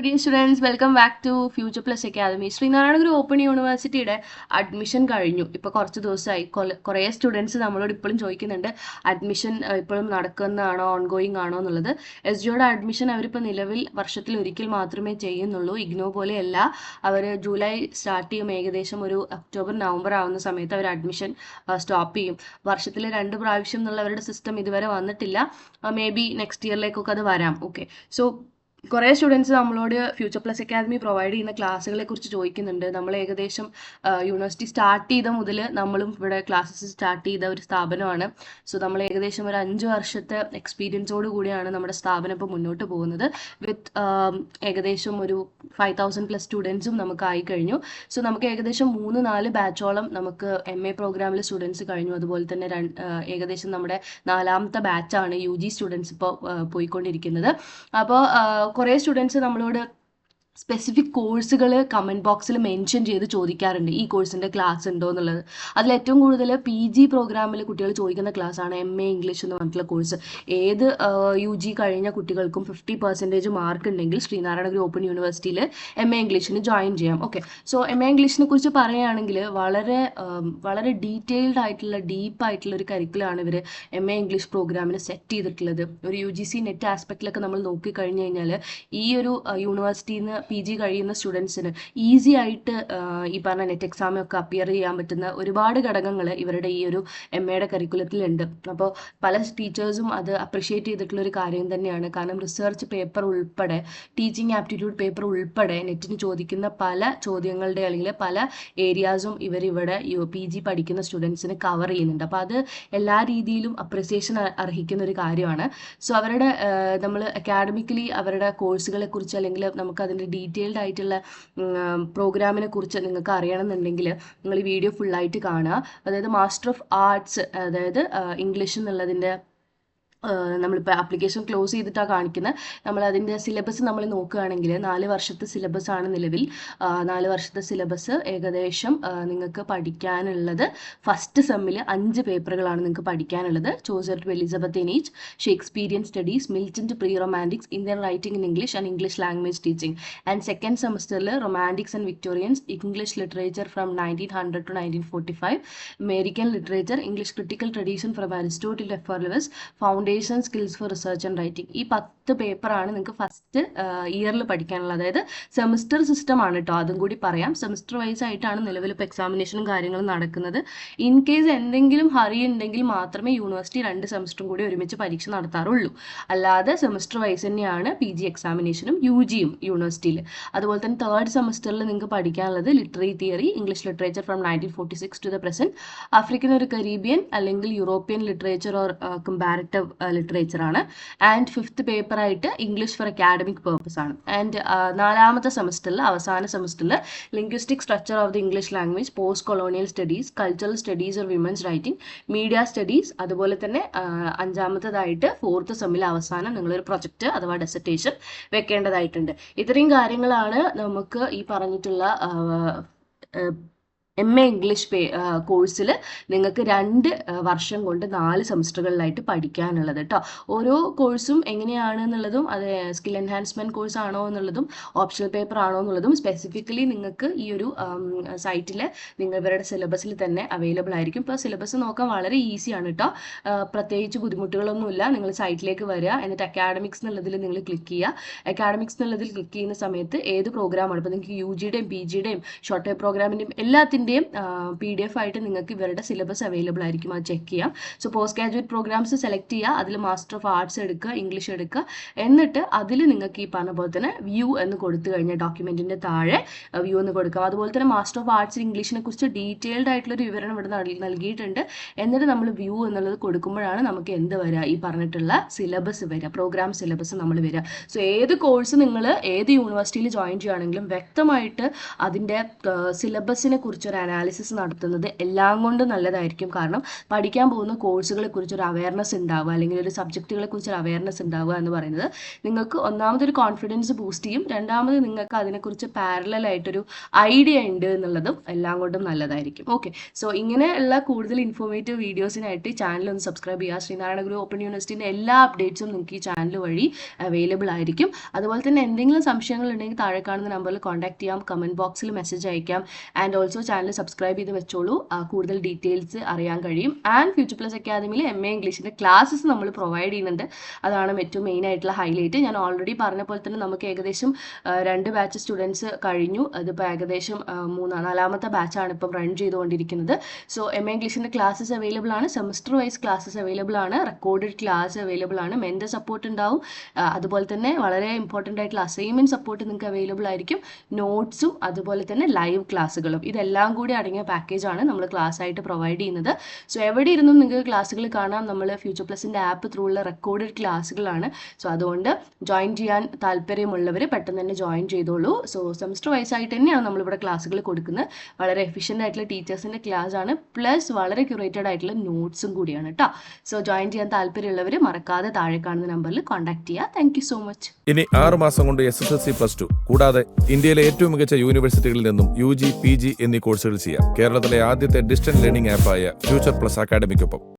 dear students, welcome back to Future Plus Academy. Sree Narayana Guru open യൂണിവേഴ്സിറ്റിയുടെ admission കഴിഞ്ഞു. ഇപ്പോൾ കുറച്ച് ദിവസമായി കുറേ സ്റ്റുഡൻസ് നമ്മളോട് ഇപ്പോഴും ചോദിക്കുന്നുണ്ട് അഡ്മിഷൻ ഇപ്പോഴും നടക്കുന്നതാണോ ഓൺഗോയിങ് ആണോ എന്നുള്ളത്. എസ് ജിയുടെ അഡ്മിഷൻ അവരിപ്പോൾ നിലവിൽ വർഷത്തിൽ ഒരിക്കൽ മാത്രമേ ചെയ്യുന്നുള്ളൂ. ഇഗ്നോ പോലെയല്ല, അവർ ജൂലൈ സ്റ്റാർട്ട് ചെയ്യും. ഏകദേശം ഒരു ഒക്ടോബർ നവംബർ ആവുന്ന സമയത്ത് അവർ അഡ്മിഷൻ സ്റ്റോപ്പ് ചെയ്യും. വർഷത്തിൽ 2 പ്രാവശ്യം എന്നുള്ളവരുടെ സിസ്റ്റം ഇതുവരെ വന്നിട്ടില്ല. മേ ബി നെക്സ്റ്റ് ഇയറിലേക്കൊക്കെ അത് വരാം. ഓക്കെ, സോ കുറേ സ്റ്റുഡൻസ് നമ്മളോട് ഫ്യൂച്ചർ പ്ലസ് അക്കാദമി പ്രൊവൈഡ് ചെയ്യുന്ന ക്ലാസ്സുകളെ കുറിച്ച് ചോദിക്കുന്നുണ്ട്. നമ്മൾ ഏകദേശം യൂണിവേഴ്സിറ്റി സ്റ്റാർട്ട് ചെയ്ത മുതൽ നമ്മളും ഇവിടെ ക്ലാസ്സസ് സ്റ്റാർട്ട് ചെയ്ത ഒരു സ്ഥാപനമാണ്. സോ നമ്മൾ ഏകദേശം ഒരു 5 വർഷത്തെ എക്സ്പീരിയൻസോട് കൂടിയാണ് നമ്മുടെ സ്ഥാപനം ഇപ്പോൾ മുന്നോട്ട് പോകുന്നത്. വിത്ത് ഏകദേശം ഒരു 5000+ സ്റ്റുഡൻസും നമുക്ക് ആയി കഴിഞ്ഞു. സോ നമുക്ക് ഏകദേശം 3-4 ബാച്ചോളം നമുക്ക് MA പ്രോഗ്രാമിൽ സ്റ്റുഡൻസ് കഴിഞ്ഞു. അതുപോലെ തന്നെ ഏകദേശം നമ്മുടെ 4ാമത്തെ ബാച്ചാണ് UG സ്റ്റുഡൻസ് ഇപ്പോൾ പോയിക്കൊണ്ടിരിക്കുന്നത്. അപ്പോൾ കുറേ സ്റ്റുഡൻസ് നമ്മളോട് സ്പെസിഫിക് കോഴ്സുകൾ കമൻറ്റ് ബോക്സിൽ മെൻഷൻ ചെയ്ത് ചോദിക്കാറുണ്ട്, ഈ കോഴ്സിൻ്റെ ക്ലാസ് ഉണ്ടോ എന്നുള്ളത്. അതിൽ ഏറ്റവും കൂടുതൽ PG പ്രോഗ്രാമിൽ കുട്ടികൾ ചോദിക്കുന്ന ക്ലാസ്സാണ് MA ഇംഗ്ലീഷ് എന്ന് പറഞ്ഞിട്ടുള്ള കോഴ്സ്. ഏത് UG കഴിഞ്ഞ കുട്ടികൾക്കും 50% മാർക്ക് ഉണ്ടെങ്കിൽ ശ്രീനാരായണഗുരു ഓപ്പൺ യൂണിവേഴ്സിറ്റിയിൽ MA ഇംഗ്ലീഷിന് ജോയിൻ ചെയ്യാം. ഓക്കെ, സോ MA ഇംഗ്ലീഷിനെ കുറിച്ച് പറയുകയാണെങ്കിൽ വളരെ ഡീറ്റെയിൽഡ് ആയിട്ടുള്ള ഡീപ്പായിട്ടുള്ള ഒരു കരിക്കുലമാണ് ഇവർ MA ഇംഗ്ലീഷ് പ്രോഗ്രാമിന് സെറ്റ് ചെയ്തിട്ടുള്ളത്. ഒരു UGC നെറ്റ് ആസ്പെക്റ്റിലൊക്കെ നമ്മൾ നോക്കിക്കഴിഞ്ഞ് കഴിഞ്ഞാൽ ഈ ഒരു യൂണിവേഴ്സിറ്റിയിൽ നിന്ന് PG കഴിയുന്ന സ്റ്റുഡൻസിന് ഈസി ആയിട്ട് ഈ പറഞ്ഞ നെറ്റ് എക്സാമൊക്കെ അപ്പിയർ ചെയ്യാൻ പറ്റുന്ന ഒരുപാട് ഘടകങ്ങൾ ഇവരുടെ ഈ ഒരു MAയുടെ കരിക്കുലത്തിലുണ്ട്. അപ്പോൾ പല ടീച്ചേഴ്സും അത് അപ്രിഷ്യേറ്റ് ചെയ്തിട്ടുള്ള ഒരു കാര്യം തന്നെയാണ്. കാരണം റിസർച്ച് പേപ്പർ ഉൾപ്പെടെ ടീച്ചിങ് ആപ്റ്റിറ്റ്യൂഡ് പേപ്പർ ഉൾപ്പെടെ നെറ്റിന് ചോദിക്കുന്ന പല ചോദ്യങ്ങളുടെ അല്ലെങ്കിൽ പല ഏരിയാസും ഇവരിവിടെ PG പഠിക്കുന്ന സ്റ്റുഡൻസിന് കവർ ചെയ്യുന്നുണ്ട്. അപ്പോൾ അത് എല്ലാ രീതിയിലും അപ്രിസിയേഷൻ അർഹിക്കുന്ന ഒരു കാര്യമാണ്. സോ അവരുടെ നമ്മൾ അക്കാഡമിക്കലി അവരുടെ കോഴ്സുകളെ കുറിച്ച് അല്ലെങ്കിൽ നമുക്ക് അതിൻ്റെ ഡീറ്റെയിൽഡ് ആയിട്ടുള്ള പ്രോഗ്രാമിനെ കുറിച്ച് നിങ്ങൾക്ക് അറിയണമെന്നുണ്ടെങ്കിൽ നിങ്ങൾ ഈ വീഡിയോ ഫുള്ളായിട്ട് കാണുക. അതായത് മാസ്റ്റർ ഓഫ് ആർട്സ്, അതായത് ഇംഗ്ലീഷ് എന്നുള്ളതിൻ്റെ നമ്മളിപ്പോൾ ആപ്ലിക്കേഷൻ ക്ലോസ് ചെയ്തിട്ടാണ് കാണിക്കുന്നത്. നമ്മൾ അതിൻ്റെ സിലബസ് നമ്മൾ നോക്കുകയാണെങ്കിൽ 4 വർഷത്തെ സിലബസ് ആണ് നിലവിൽ. 4 വർഷത്തെ സിലബസ് ഏകദേശം നിങ്ങൾക്ക് പഠിക്കാനുള്ളത് ഫസ്റ്റ് സെമ്മിൽ 5 പേപ്പറുകളാണ് നിങ്ങൾക്ക് പഠിക്കാനുള്ളത്. ചോസർ ടു എലിസബത്ത് ഇനീച്ച്, Shakespearean studies, Milton to pre romantics, Indian writing in English and English language teaching. And second സെമസ്റ്ററിൽ romantics and Victorians, English literature from 1900 to 1945, American literature, English critical tradition from Aristotle F R Leavis, foundation skills for research and writing. ഈ 10 പേപ്പറാണ് നിങ്ങൾക്ക് first ഇയറിൽ പഠിക്കാനുള്ളത്. അതായത് semester system ആണ് കേട്ടോ, അതും കൂടി പറയാം. സെമിസ്റ്റർ വൈസ് ആയിട്ടാണ് നിലവിൽ ഇപ്പോൾ എക്സാമിനേഷനും കാര്യങ്ങളും നടക്കുന്നത്. ഇൻ കേസ് എന്തെങ്കിലും ഹറി ഉണ്ടെങ്കിൽ മാത്രമേ യൂണിവേഴ്സിറ്റി 2 സെമിസ്റ്ററും കൂടി ഒരുമിച്ച് പരീക്ഷ നടത്താറുള്ളൂ. അല്ലാതെ സെമിസ്റ്റർ വൈസ് തന്നെയാണ് PG എക്സാമിനേഷനും UGയും യൂണിവേഴ്സിറ്റിയിൽ. അതുപോലെ തന്നെ 3rd സെമിസ്റ്ററിൽ നിങ്ങൾക്ക് പഠിക്കാനുള്ളത് literary theory, English literature from 1946 to the present, African ഒരു കരീബിയൻ അല്ലെങ്കിൽ European literature or comparative literature ആണ്. ആൻഡ് 5th പേപ്പർ ആയിട്ട് ഇംഗ്ലീഷ് ഫോർ അക്കാഡമിക് പേർപ്പസ് ആണ്. ആൻഡ് 4ാമത്തെ സെമിസ്റ്ററിൽ അവസാന സെമിസ്റ്ററിൽ linguistic structure of the English language, post colonial studies, cultural studies or women's writing, media studies. അതുപോലെ തന്നെ 5ാമത്തേതായിട്ട് 4th സെമ്മിൽ അവസാനം നിങ്ങളൊരു പ്രൊജക്റ്റ് അഥവാ ഡെസർട്ടേഷൻ വെക്കേണ്ടതായിട്ടുണ്ട്. ഇത്രയും കാര്യങ്ങളാണ് നമുക്ക് ഈ പറഞ്ഞിട്ടുള്ള MA ഇംഗ്ലീഷ് കോഴ്സിൽ നിങ്ങൾക്ക് 2 വർഷം കൊണ്ട് 4 സെമിസ്റ്ററുകളിലായിട്ട് പഠിക്കാനുള്ളത് കേട്ടോ. ഓരോ കോഴ്സും എങ്ങനെയാണെന്നുള്ളതും അത് സ്കിൽ എൻഹാൻസ്മെൻറ്റ് കോഴ്സ് ആണോ എന്നുള്ളതും ഓപ്ഷണൽ പേപ്പർ ആണോ എന്നുള്ളതും സ്പെസിഫിക്കലി നിങ്ങൾക്ക് ഈ ഒരു സൈറ്റിൽ ഇവരുടെ സിലബസിൽ തന്നെ അവൈലബിൾ ആയിരിക്കും. ഇപ്പോൾ സിലബസ് നോക്കാൻ വളരെ ഈസിയാണ് കേട്ടോ, പ്രത്യേകിച്ച് ബുദ്ധിമുട്ടുകളൊന്നുമില്ല. നിങ്ങൾ സൈറ്റിലേക്ക് വരിക, എന്നിട്ട് അക്കാഡമിക്സ് എന്നുള്ളതിൽ നിങ്ങൾ ക്ലിക്ക് ചെയ്യുക. അക്കാഡമിക്സ് എന്നുള്ളതിൽ ക്ലിക്ക് ചെയ്യുന്ന സമയത്ത് ഏത് പ്രോഗ്രാമാണ് ഇപ്പോൾ നിങ്ങൾക്ക് UGയുടെയും PGയുടെയും ഷോർട്ട് ടൈം പ്രോഗ്രാമിൻ്റെയും എല്ലാത്തിൻ്റെയും PDF ആയിട്ട് നിങ്ങൾക്ക് ഇവരുടെ സിലബസ് അവൈലബിൾ ആയിരിക്കും, അത് ചെക്ക് ചെയ്യാം. So post graduate programs select ചെയ്യുക, അതിൽ മാസ്റ്റർ ഓഫ് ആർട്സ് എടുക്കുക, ഇംഗ്ലീഷ് എടുക്കുക. എന്നിട്ട് അതിൽ നിങ്ങൾക്ക് ഈ പറഞ്ഞ പോലെ തന്നെ വ്യൂ എന്ന് കൊടുത്തു കഴിഞ്ഞാൽ ഡോക്യുമെൻറ്റിൻ്റെ താഴെ വ്യൂ എന്ന് കൊടുക്കാം. അതുപോലെ തന്നെ മാസ്റ്റർ ഓഫ് ആർട്സ് ഇംഗ്ലീഷിനെ കുറിച്ച് ഡീറ്റെയിൽഡ് ആയിട്ടുള്ളൊരു വിവരണം ഇവിടെ നൽകിയിട്ടുണ്ട്. എന്നിട്ട് നമ്മൾ വ്യൂ എന്നുള്ളത് കൊടുക്കുമ്പോഴാണ് നമുക്ക് എന്ത് വരിക, ഈ പറഞ്ഞിട്ടുള്ള സിലബസ് വരിക, പ്രോഗ്രാം സിലബസ് നമ്മൾ വരിക. സോ ഏത് കോഴ്സ് നിങ്ങൾ ഏത് യൂണിവേഴ്സിറ്റിയിൽ ജോയിൻ ചെയ്യുകയാണെങ്കിലും വ്യക്തമായിട്ട് അതിൻ്റെ സിലബസിനെ കുറിച്ചൊരു അനാലിസിസ് നടത്തുന്നത് എല്ലാം കൊണ്ടും നല്ലതായിരിക്കും. കാരണം പഠിക്കാൻ പോകുന്ന കോഴ്സുകളെ കുറിച്ചൊരു അവയർനെസ് ഉണ്ടാവുക, അല്ലെങ്കിൽ ഒരു സബ്ജക്റ്റുകളെ കുറിച്ചൊരു അവയർനെസ് ഉണ്ടാവുക എന്ന് പറയുന്നത് നിങ്ങൾക്ക് ഒന്നാമതൊരു കോൺഫിഡൻസ് ബൂസ്റ്റ് ചെയ്യും, രണ്ടാമത് നിങ്ങൾക്ക് അതിനെക്കുറിച്ച് പാരലൽ ആയിട്ടൊരു ഐഡിയ ഉണ്ട് എന്നുള്ളതും എല്ലാം കൊണ്ടും നല്ലതായിരിക്കും. ഓക്കെ, സോ ഇങ്ങനെയുള്ള കൂടുതൽ ഇൻഫോർമേറ്റീവ് വീഡിയോസിനായിട്ട് ചാനൽ ഒന്ന് സബ്സ്ക്രൈബ് ചെയ്യുക. ശ്രീനാരായണ ഗുരു ഓപ്പൺ യൂണിവേഴ്സിറ്റിൻ്റെ എല്ലാ അപ്ഡേറ്റ്സും നിങ്ങൾക്ക് ഈ ചാനൽ വഴി അവൈലബിൾ ആയിരിക്കും. അതുപോലെ തന്നെ എന്തെങ്കിലും സംശയങ്ങൾ ഉണ്ടെങ്കിൽ താഴെ കാണുന്ന നമ്പറിൽ കോൺടാക്ട് ചെയ്യാം, കമൻറ്റ് ബോക്സിൽ മെസ്സേജ് അയക്കാം. ആൻഡ് ഓൾസോ ചാനൽ സബ്സ്ക്രൈബ് ചെയ്ത് വെച്ചോളൂ, കൂടുതൽ ഡീറ്റെയിൽസ് അറിയാൻ കഴിയും. ആൻഡ് ഫ്യൂച്ചർ പ്ലസ് അക്കാദമിയിൽ MA ഇംഗ്ലീഷിൻ്റെ ക്ലാസ്സസ് നമ്മൾ പ്രൊവൈഡ് ചെയ്യുന്നുണ്ട്. അതാണ് ഏറ്റവും മെയിൻ ആയിട്ടുള്ള ഹൈലൈറ്റ്. ഞാൻ ഓൾറെഡി പറഞ്ഞ പോലെ തന്നെ നമുക്ക് ഏകദേശം 2 ബാച്ച് സ്റ്റുഡൻസ് കഴിഞ്ഞു. അതിപ്പോൾ ഏകദേശം 4ാമത്തെ ബാച്ചാണ് ഇപ്പം റൺ ചെയ്തുകൊണ്ടിരിക്കുന്നത്. സോ MA ഇംഗ്ലീഷിൻ്റെ ക്ലാസ്സസ് അവൈലബിൾ ആണ്, സെമസ്റ്റർ വൈസ് ക്ലാസ്സസ് അവൈലബിൾ ആണ്, റെക്കോർഡഡ് ക്ലാസ് അവൈലബിൾ ആണ്, മെൻ്റർ സപ്പോർട്ട് ഉണ്ടാവും. അതുപോലെ തന്നെ വളരെ ഇമ്പോർട്ടൻ്റ് ആയിട്ടുള്ള അസൈൻമെൻറ്റ് സപ്പോർട്ട് നിങ്ങൾക്ക് അവൈലബിൾ ആയിരിക്കും, നോട്ട്സും അതുപോലെ തന്നെ ലൈവ് ക്ലാസ്സുകളും. ഇതെല്ലാം കൂടി അടങ്ങിയ പാക്കേജാണ് നമ്മൾ ക്ലാസ് ആയിട്ട് പ്രൊവൈഡ് ചെയ്യുന്നത്. സോ എവിടെ ഇരുന്നും നിങ്ങൾക്ക് ക്ലാസ്സുകൾ കാണാം. നമ്മൾ ഫ്യൂച്ചർ പ്ലസിൻ്റെ ആപ്പ് ത്രൂ ഉള്ള റെക്കോർഡഡ് ക്ലാസ്സുകളാണ്. സോ അതുകൊണ്ട് ജോയിൻ ചെയ്യാൻ താല്പര്യമുള്ളവർ പെട്ടെന്ന് തന്നെ ജോയിൻ ചെയ്തോളൂ. സോ സെമസ്റ്റർ വൈസ് ആയിട്ട് തന്നെയാണ് നമ്മളിവിടെ ക്ലാസ്സുകൾ കൊടുക്കുന്നത്. വളരെ എഫിഷ്യൻ്റ് ആയിട്ടുള്ള ടീച്ചേഴ്സിൻ്റെ ക്ലാസ് ആണ്, പ്ലസ് വളരെ ക്യൂറേറ്റഡ് ആയിട്ടുള്ള നോട്ട്സും കൂടിയാണ് കേട്ടോ. സോ ജോയിൻ ചെയ്യാൻ താല്പര്യമുള്ളവർ മറക്കാതെ താഴെ കാണുന്ന നമ്പറിൽ കോൺടാക്ട് ചെയ്യുക. Thank you so much. ഇനി 6 മാസം കൊണ്ട് SSLC +2 കൂടാതെ ഇന്ത്യയിലെ ഏറ്റവും മികച്ച യൂണിവേഴ്സിറ്റികളിൽ നിന്നും UG, PG എന്നീ കോഴ്സുകൾ ചെയ്യാം. കേരളത്തിലെ ആദ്യത്തെ ഡിസ്റ്റൻസ് ലേണിംഗ് ആപ്പായ ഫ്യൂച്ചർ പ്ലസ് അക്കാഡമിക്കൊപ്പം.